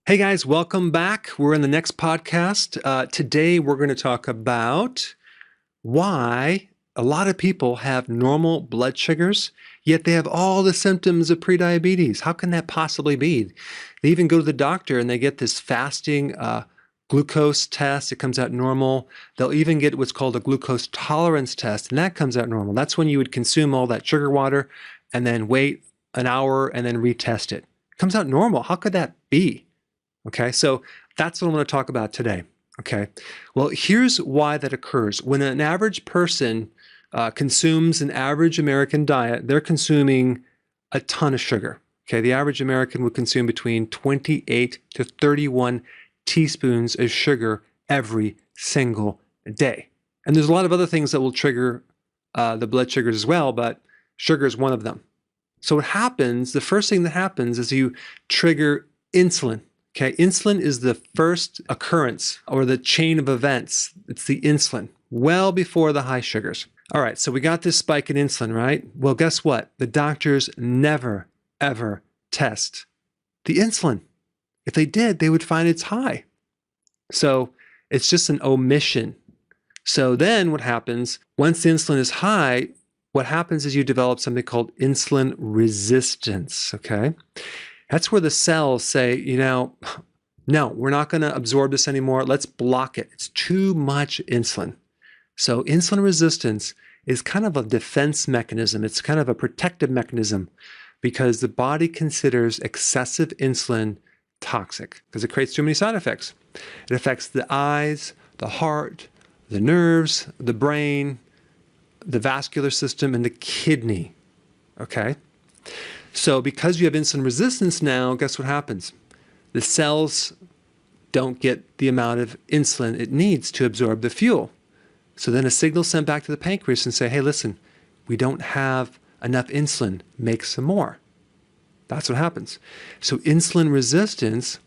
Hey guys, welcome back. We're in the next podcast. Today we're going to talk about why a lot of people have normal blood sugars, yet they have all the symptoms of prediabetes. How can that possibly be? They even go to the doctor and they get this fasting glucose test. It comes out normal. They'll even get what's called a glucose tolerance test, and that comes out normal. That's when you would consume all that sugar water and then wait an hour and then retest it. It comes out normal. How could that be? Okay, so that's what I'm going to talk about today. Okay, well, here's why that occurs. When an average person consumes an average American diet, they're consuming a ton of sugar. Okay, the average American would consume between 28 to 31 teaspoons of sugar every single day. And there's a lot of other things that will trigger the blood sugars as well, but sugar is one of them. So what happens, the first thing that happens is you trigger insulin. Okay, insulin is the first occurrence or the chain of events. It's the insulin, well before the high sugars. All right, so we got this spike in insulin, right? Well, guess what? The doctors never, ever test the insulin. If they did, they would find it's high. So it's just an omission. So then what happens, once the insulin is high, what happens is you develop something called insulin resistance, okay? That's where the cells say, no, we're not going to absorb this anymore. Let's block it. It's too much insulin. So insulin resistance is kind of a defense mechanism. It's kind of a protective mechanism because the body considers excessive insulin toxic because it creates too many side effects. It affects the eyes, the heart, the nerves, the brain, the vascular system, and the kidney. Okay? So because you have insulin resistance now, guess what happens? The cells don't get the amount of insulin it needs to absorb the fuel. So then a signal sent back to the pancreas and say, hey, listen, we don't have enough insulin, make some more. That's what happens. So insulin resistance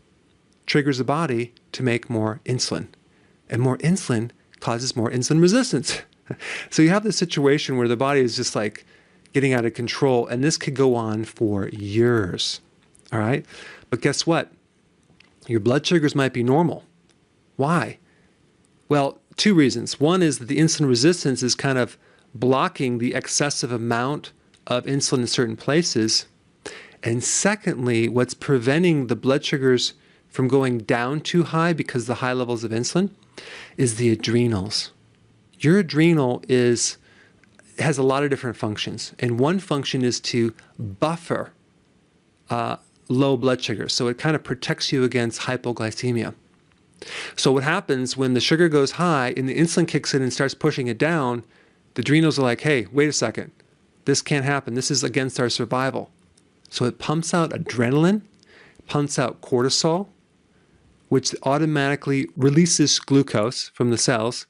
triggers the body to make more insulin. And more insulin causes more insulin resistance. So you have this situation where the body is just like getting out of control, and this could go on for years, all right? But guess what? Your blood sugars might be normal. Why? Well, two reasons. One is that the insulin resistance is kind of blocking the excessive amount of insulin in certain places. And secondly, what's preventing the blood sugars from going down too high because of the high levels of insulin is the adrenals. Your adrenal has a lot of different functions. And one function is to buffer low blood sugar. So it kind of protects you against hypoglycemia. So what happens when the sugar goes high and the insulin kicks in and starts pushing it down, the adrenals are like, hey, wait a second. This can't happen. This is against our survival. So it pumps out adrenaline, pumps out cortisol, which automatically releases glucose from the cells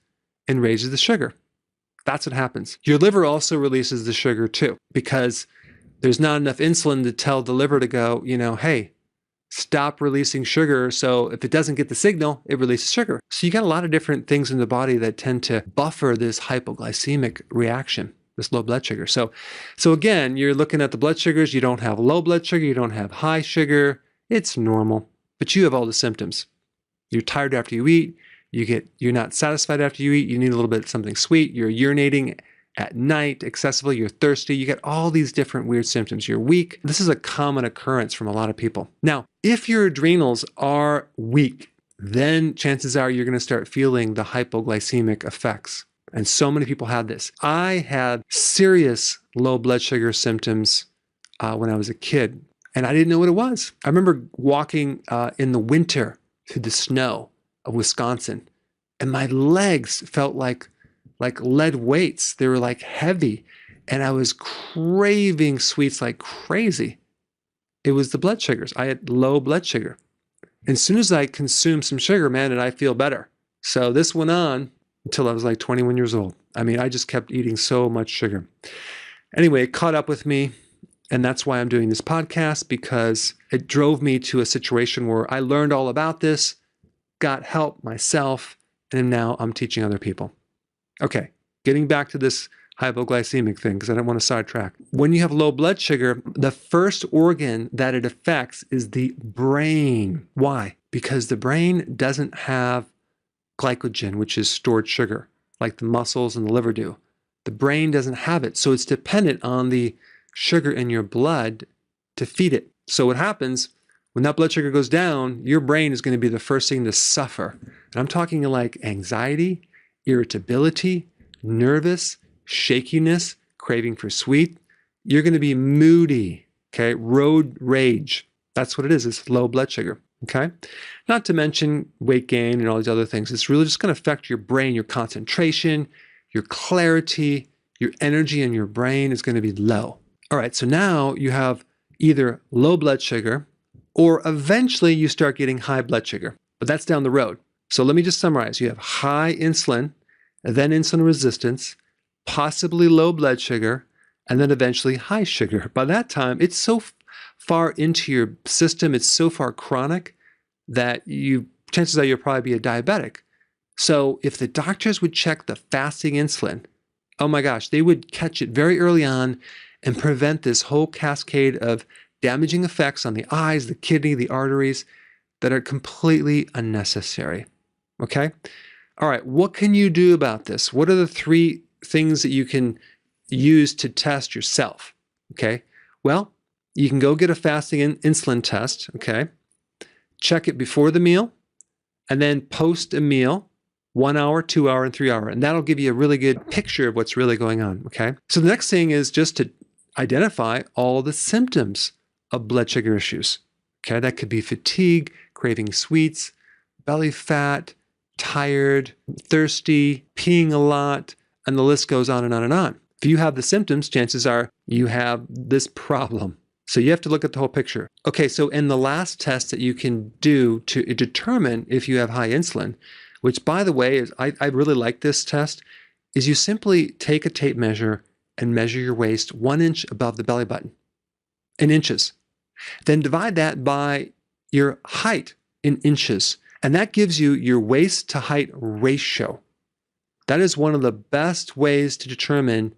and raises the sugar. That's what happens. Your liver also releases the sugar too, because there's not enough insulin to tell the liver to go, hey, stop releasing sugar. So if it doesn't get the signal, it releases sugar. So you got a lot of different things in the body that tend to buffer this hypoglycemic reaction, this low blood sugar. So again, you're looking at the blood sugars. You don't have low blood sugar. You don't have high sugar. It's normal, but you have all the symptoms. You're tired after you eat. You're not satisfied after you eat. You need a little bit of something sweet. You're urinating at night excessively. You're thirsty. You get all these different weird symptoms. You're weak. This is a common occurrence from a lot of people. Now, if your adrenals are weak, then chances are you're going to start feeling the hypoglycemic effects. And so many people had this. I had serious low blood sugar symptoms when I was a kid, and I didn't know what it was. I remember walking in the winter through the snow of Wisconsin, and my legs felt like lead weights. They were like heavy, and I was craving sweets like crazy. It was the blood sugars. I had low blood sugar. And as soon as I consumed some sugar, man, did I feel better. So this went on until I was like 21 years old. I mean, I just kept eating so much sugar. Anyway, it caught up with me, and that's why I'm doing this podcast, because it drove me to a situation where I learned all about this, got help myself, and now I'm teaching other people. Okay, getting back to this hypoglycemic thing because I don't want to sidetrack. When you have low blood sugar, the first organ that it affects is the brain. Why? Because the brain doesn't have glycogen, which is stored sugar, like the muscles and the liver do. The brain doesn't have it, so it's dependent on the sugar in your blood to feed it. So what happens when that blood sugar goes down, your brain is going to be the first thing to suffer. And I'm talking like anxiety, irritability, nervous, shakiness, craving for sweet. You're going to be moody, okay? Road rage. That's what it is. It's low blood sugar, okay? Not to mention weight gain and all these other things. It's really just going to affect your brain, your concentration, your clarity, your energy in your brain is going to be low. All right, so now you have either low blood sugar or eventually you start getting high blood sugar, but that's down the road. So let me just summarize. You have high insulin, then insulin resistance, possibly low blood sugar, and then eventually high sugar. By that time, it's so far into your system, it's so far chronic that chances are you'll probably be a diabetic. So if the doctors would check the fasting insulin, oh my gosh, they would catch it very early on and prevent this whole cascade of damaging effects on the eyes, the kidney, the arteries that are completely unnecessary. Okay? All right, what can you do about this? What are the 3 things that you can use to test yourself? Okay? Well, you can go get a fasting insulin test, okay? Check it before the meal and then post a meal, 1 hour, 2 hour, and 3 hour. And that'll give you a really good picture of what's really going on, okay? So the next thing is just to identify all the symptoms of blood sugar issues. Okay, that could be fatigue, craving sweets, belly fat, tired, thirsty, peeing a lot, and the list goes on and on and on. If you have the symptoms, chances are you have this problem. So you have to look at the whole picture. Okay, so in the last test that you can do to determine if you have high insulin, which by the way, I really like this test, is you simply take a tape measure and measure your waist 1 inch above the belly button in inches. Then divide that by your height in inches, and that gives you your waist to height ratio. That is one of the best ways to determine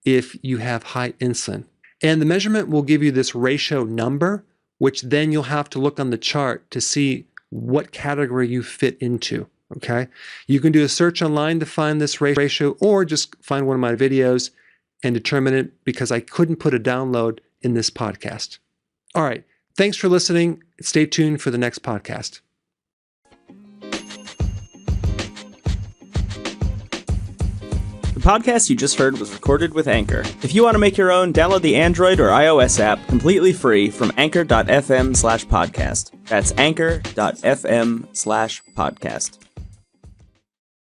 if you have high insulin. And the measurement will give you this ratio number, which then you'll have to look on the chart to see what category you fit into, okay? You can do a search online to find this ratio or just find one of my videos and determine it because I couldn't put a download in this podcast. All right. Thanks for listening. Stay tuned for the next podcast. The podcast you just heard was recorded with Anchor. If you want to make your own, download the Android or iOS app completely free from anchor.fm/podcast. That's anchor.fm/podcast.